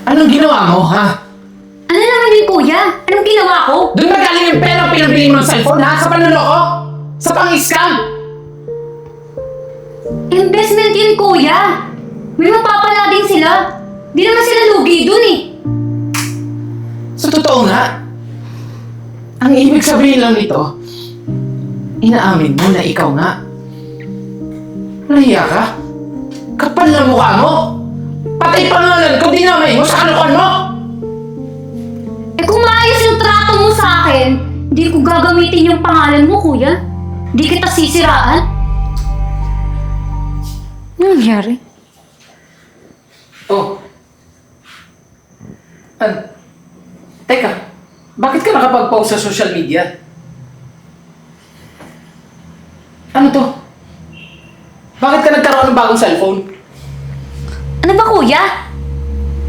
Anong ginawa mo, ha? Ano naman yun, kuya? Anong ginawa ko? Doon ba galing yung pera pinabili mo ng cellphone, ha? Sa panloloko? Sa pang-scam? Investment yun, kuya. May mapapala din sila. Di naman sila lugi dun eh. Sa totoo nga, ang ibig sabihin lang nito, inaamin mo na ikaw nga. Nahiya ka? Kapal na mukha mo! Pati pangalan ko dinamay mo sa kalukuhan mo! Eh kung maayos yung trato mo sa akin, di ko gagamitin yung pangalan mo, kuya. Di kita sisiraan. Ano nangyari? Oh. Teka, bakit ka nakapag-post sa social media? Ano to? Bakit ka nagkaroon ng bagong cellphone? Ano ba, kuya?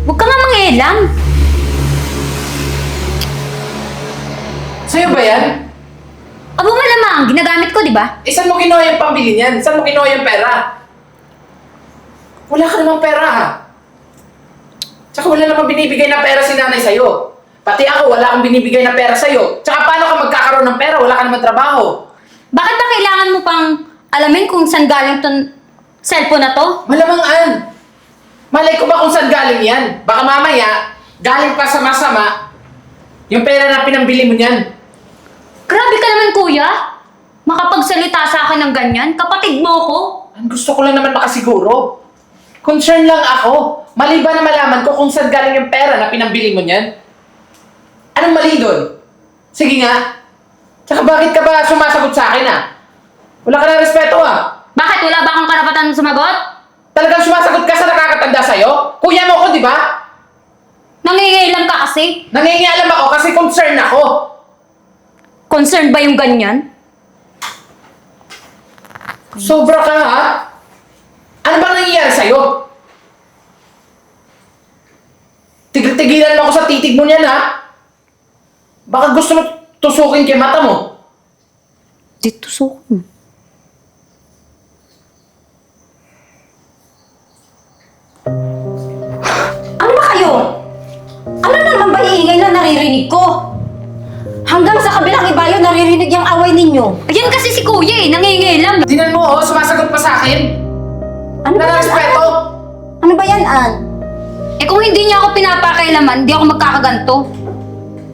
Huwag ka nga mangialam. Sa'yo ba yan? Abo malamang, ginagamit ko, di ba? Eh, saan mo kinuha yung pambili niyan? Saan mo kinuha yung pera? Wala ka namang pera, ha? Tsaka wala namang binibigay na pera si nanay sa'yo. Pati ako, wala akong binibigay na pera sa'yo. Tsaka paano ka magkakaroon ng pera? Wala ka namang trabaho. Bakit ba kailangan mo pang alamin kung saan galing tong cellphone na to? Malamang. Malay ko ba kung saan galing yan? Baka mamaya, galing pa sa masama, yung pera na pinambili mo niyan. Grabe ka naman, kuya. Makapagsalita sa akin ng ganyan. Kapatid mo ko. Ang gusto ko lang naman makasiguro. Concern lang ako. Mali ba na malaman ko kung saan galing yung pera na pinambili mo niyan? Anong mali doon? Sige nga. Tsaka bakit ka ba sumasagot sa akin, Wala ka na respeto, Bakit? Wala ba akong karapatan sumagot? Talagang sumasagot ka sa nakakatanda sa'yo? Kuya mo ko, di ba? Nangingailam ka kasi. Nangingialam ako kasi concern ako. Concerned ba yung ganyan? Sobra ka, Ano bang nangyayari sa'yo? Tigil-tigilan mo ako sa titig mo niyan, Baka gusto mo tusukin kay mata mo. Dito suko. Ano ba kayo? Ano naman ba iingay na naririnig ko? Hanggang sa kabilang ibayo naririnig yung away ninyo. Ayan kasi si kuya nangingailam. Tinan mo, sumasagot pa sa akin. Ano ba Wala yan, respeto. Ann? Ano ba yan, Ann? Eh kung hindi niya ako pinapakailaman, di ako magkakaganto.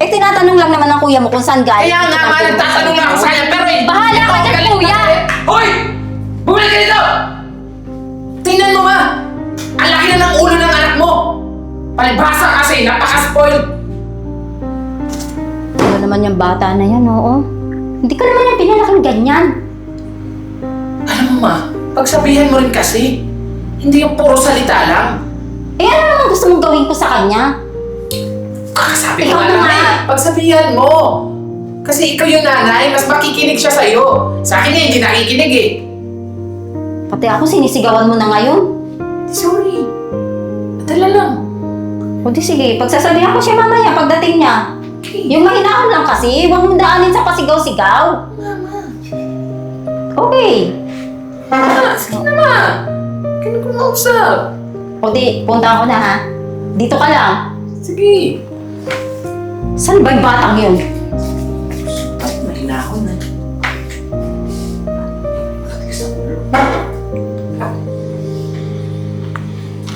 Eh, tinatanong lang naman ng kuya mo kung saan galing. Kaya nga, nagtatanong lang ako sa kanya, pero Bahala ka dyan, galit kuya! Hoy! Bumalik ka dito! Tingnan mo, Ang laki na ng ulo ng anak mo! Palibhasa kasi, napaka-spoiled! Ano naman yung bata na yan, oo? Hindi ka naman yung pinalaking ganyan. Alam mo, pagsabihan mo rin kasi, hindi yung puro salita lang. Eh, ano naman gusto mong gawin ko sa kanya? Kakasabi ko Ikaw nga na lang nga. pagsabihan mo. Kasi ikaw yung nanay, mas makikinig siya sa'yo. Sa akin hindi nakikinig Pati ako sinisigawan mo na ngayon. Sorry. Dala lang. O di sige, pagsasabihan ko siya mamaya pagdating niya. Yung mahinahon lang kasi, huwag mong daanin sa pasigaw-sigaw. Mama. Okay. Sige na, ma. Kaya ko mausap. O di, punta ako na ha. Dito ka lang. Sige. Saan ba yung batang yun? Ay, mahinahon na.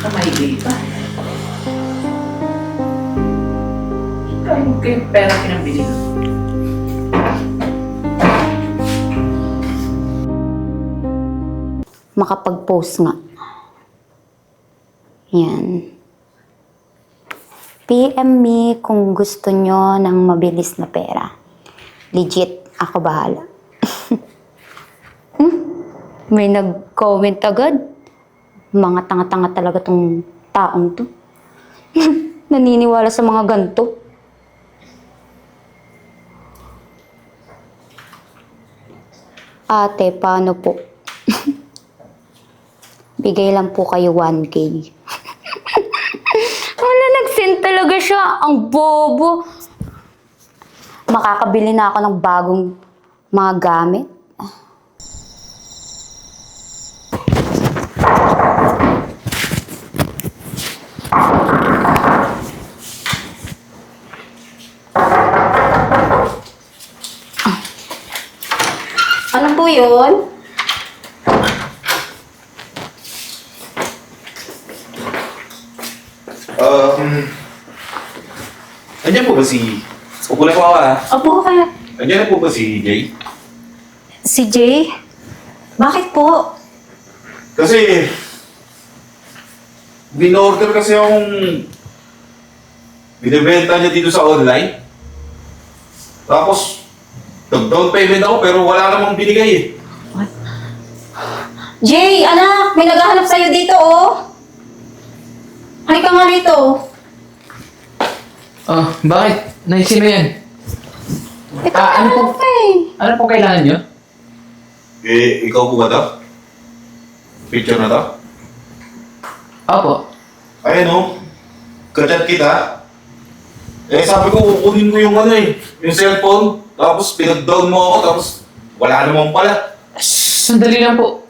Kamahigay pa. Kaya mo kayo pera pinabili. Makapag-post nga. Yan. PM me kung gusto nyo ng mabilis na pera. Legit, ako bahala. May nag-comment agad. Mga tanga-tanga talaga tong taong to. Naniniwala sa mga ganto. Ate, paano po? Bigay lang po kayo 1K. Wala, nag-send talaga siya. Ang bobo. Makakabili na ako ng bagong mga gamit. po yun? Andiyan po ba si... Upo na po ako ha. Opo kaya. Andiyan na po ba si Jay? Si Jay? Bakit po? Kasi... Binorder kasi akong... Binibenta niya dito sa online. Tapos... Down payment ako pero wala namang binigay eh. Jay, anak, may naghahanap sa'yo dito, oh. Halika nga rito. Oh, bakit? Naisin mo yan? Ito ano po? ka eh. Ano po kailangan nyo? Eh, ikaw po ba to? Picture na to? Opo. Ayan o. Kachat kita. Eh, sabi ko, kukunin ko yung ano eh. Yung cellphone. Tapos pinag-down mo ako. Tapos wala naman pala. Sandali lang po.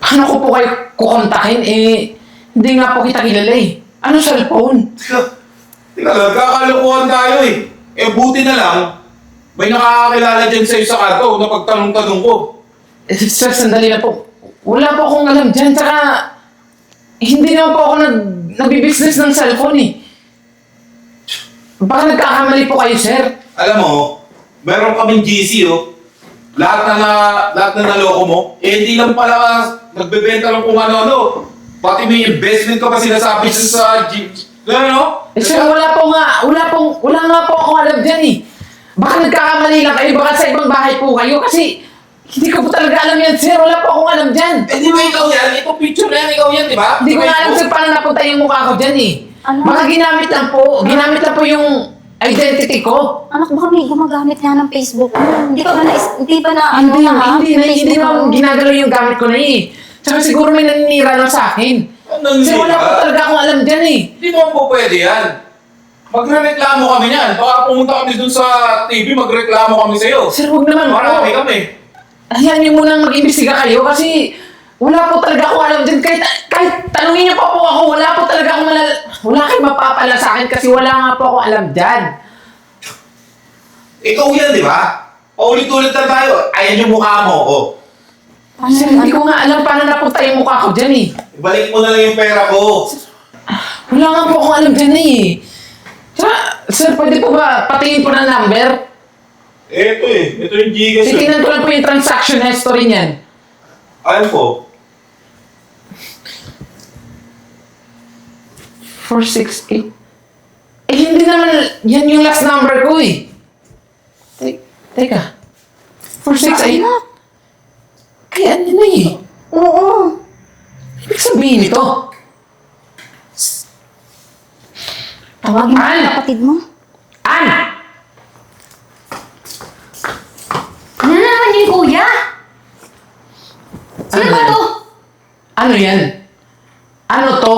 Paano ko po kayo kukontakin? Eh, hindi nga po kita kilala eh. Ano cellphone? Teka lang, kakalukuhan tayo eh. Eh, buti na lang. May nakakakilala dyan sa'yo sa kanto na pagtanong-tanong ko. Eh, sir, sandali lang po. Wala po akong alam dyan. Tsaka, hindi naman po ako nagbibusiness ng cellphone eh. Baka nagkakamali po kayo, sir. Alam mo, meron kaming GC oh. Lahat na naloko mo. Eh, hindi lang pala nagbebenta lang kung ano-ano. Pati may investment ka pa sinasabi sa GC. Ano? Eh, sir, wala nga po akong alam dyan eh. Baka nagkakamali lang kayo, baka sa ibang bahay po kayo kasi hindi ko po talaga alam yan, sir. Wala po akong alam dyan. Eh, di ba ikaw yan? Ito picture na yan, ikaw yan, di ba? Hindi ko nga alam, sir, paano napunta yung mukha ko dyan eh. Ano? Baka ginamit lang po yung identity ko. Anak, baka may gumagamit nga ng Facebook mo. Hindi ba na ano Hindi, na ha? hindi Facebook naman mo? ginagalaw yung gamit ko na eh. Tsaka siguro may naninira lang sa akin. Anong Sir, wala po talaga akong alam dyan eh. Hindi mo po pwede yan. Magreklamo kami yan. Baka pumunta kami dun sa TV, magreklamo kami sa'yo. Sir, huwag naman po. Marami kami. Ayan niyo munang mag-imbestiga kayo kasi wala po talaga akong alam dyan. Kahit tanungin niyo pa po ako, wala po talaga akong wala kayong mapapala sa akin kasi wala nga po akong alam dyan. Ikaw yan, di ba? Paulit-ulit na tayo. Ayan yung mukha mo. Oh. Sir, hindi ko nga alam paano napunta yung mukha ko dyan eh. Ibalik mo na lang yung pera ko. Wala nga po akong alam dyan eh. Tsaka, sir, pwede po ba patingin po ng number? Ito eh. Ito yung Gcash. Titingnan ko lang po yung transaction history niyan. Ayan po. 468. Eh, hindi naman yan yung last number ko eh. Teka. 468. Anak, Kaya ano na eh. oo. Ibig sabihin ito. Tawagin mo An! ang kapatid mo. An! Ano naman yun, kuya? Sino ba to? Ano yan? Ano to?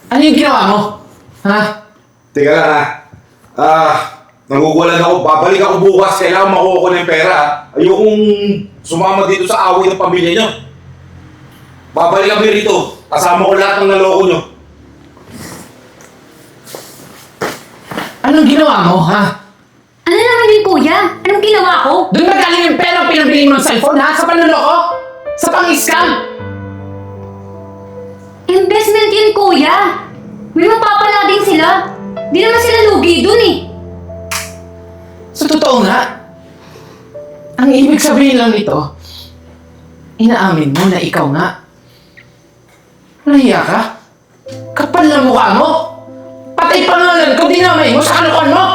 Ano yung ginawa mo? Ha? Teka lang ha. Nagugulan ako. Babalik ako bukas. Kailangan makuha ko na yung pera. Ayokong sumama dito sa away ng pamilya niyo. Babalik kami rito. Kasama ko lahat ng naloko niyo. Anong ginawa mo, ha? Ano naman yun, kuya? Anong ginawa ko? Doon ba galing yung pera pinabili mo ng cellphone, ha? Sa panloloko? Sa pang-scam? Investment yun, kuya. May mapapala din sila. Di naman sila lugi dun eh. Sa totoo nga, ang ibig sabihin lang nito, inaamin mo na ikaw nga. Nahiya ka? Kapal na mukha mo? Patay pangalan ko, dinamay mo sa kalukuhan mo!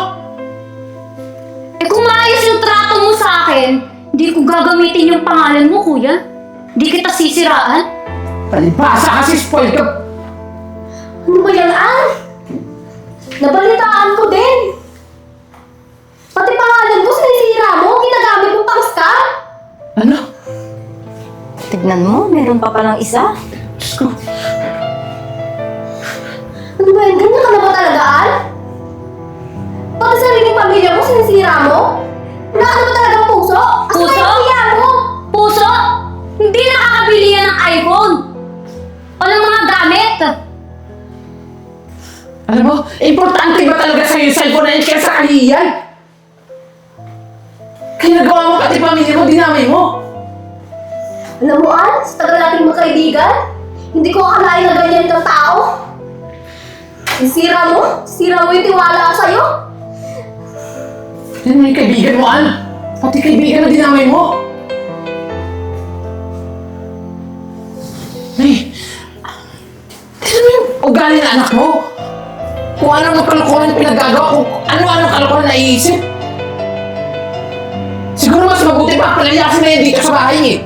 Eh kung maayos yung trato mo sa akin, di ko gagamitin yung pangalan mo, kuya. Di kita sisiraan. Palibasa kasi spoil ka. Ano ba yan, Al? Nabalitaan ko din. Pati pangalan ko, sinisira mo, ginagamit mo pang scam. Ano? Tignan mo, meron pa palang isa. Diyos ko. Ano ba yan? Ganyan ka na ba talaga, Al? Pati sariling pamilya mo, sinisira mo? Wala ka na ba talagang puso? Puso? Mo? Puso? Hindi nakakabili yan ng iPhone. O ng mga gamit. Alam mo, importante ba talaga sa'yo yung cellphone na yun kaysa kahiyan? Kaya nagawa mo pati pamilya mo, dinamay mo. Alam mo, Al, sa tagal nating magkaibigan, hindi ko akalain na ganyan kang tao. Sisira mo yung tiwala ko sa'yo. Yan yung kaibigan mo, Al. Pati kaibigan na dinamay mo. Nay, tignan mo yung ugali ng anak mo. Kung anong kalokohan pinagagawa, kung ano-ano kalokohan naiisip. Siguro mas mabuti pa palayasin na yan dito sa bahay eh.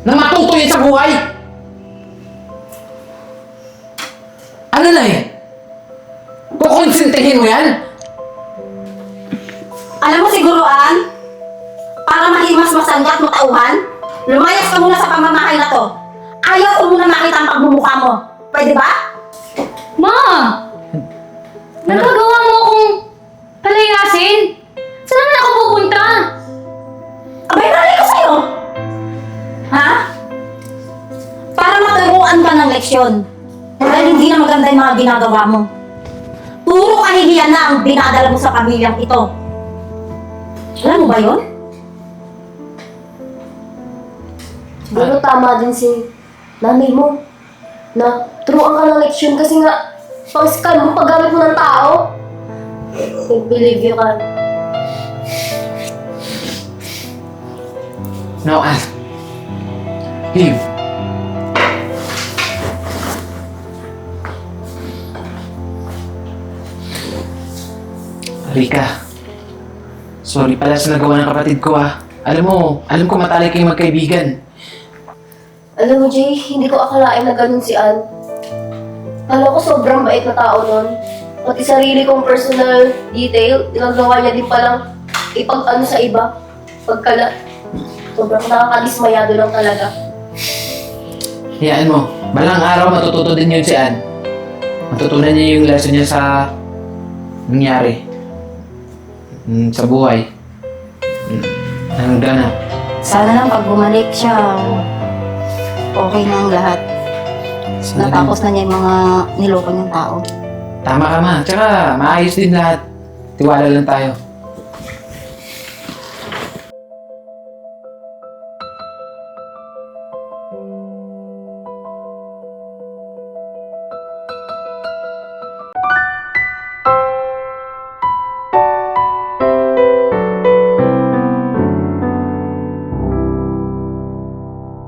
Na matuto yan sa buhay. Ano na eh? Kukonsintihin mo yan? Alam mo siguruan, para mahimas-masan ka at matauhan, lumayas ka muna sa pamamahay na to. Ayaw ko muna makita ang pagmumukha mo. Pwede ba? Ma! Nagagawa mo akong palayasin? Saan naman ako pupunta? Abay, nalay ko sa'yo! Ha? Para maturuan ka ng leksyon. Dahil hindi na maganda yung mga ginagawa mo. Puro kahihiyan na ang dinadala mo sa pamilyang ito. Alam mo ba yun? Siguro tama din si nanay mo na turuan ka ng leksyon kasi nga pang-scam mo paggamit mo ng tao. I believe you ka. No, Al. Leave. Rika, sorry pala sa nagawa ng kapatid ko ah. Alam ko matalik kayong magkaibigan. Alam mo, Jay, hindi ko akalain na ganun si Ann. Kala ko sobrang bait na tao nun. Pati sarili kong personal detail, ginagawa niya din palang ipag-ano sa iba. Pagkalat. Sobrang nakakadismayado lang talaga. Hayaan mo, balang araw matututo din yun si Ann. Matutunan niya yung lesson niya sa nangyari. Sa buhay. Anong ganap? Sana lang pag bumalik siya, okay na ang lahat. Natapos na niya yung mga niloko niyang tao. Tama ka ma. Tsaka maayos din lahat. Tiwala lang tayo.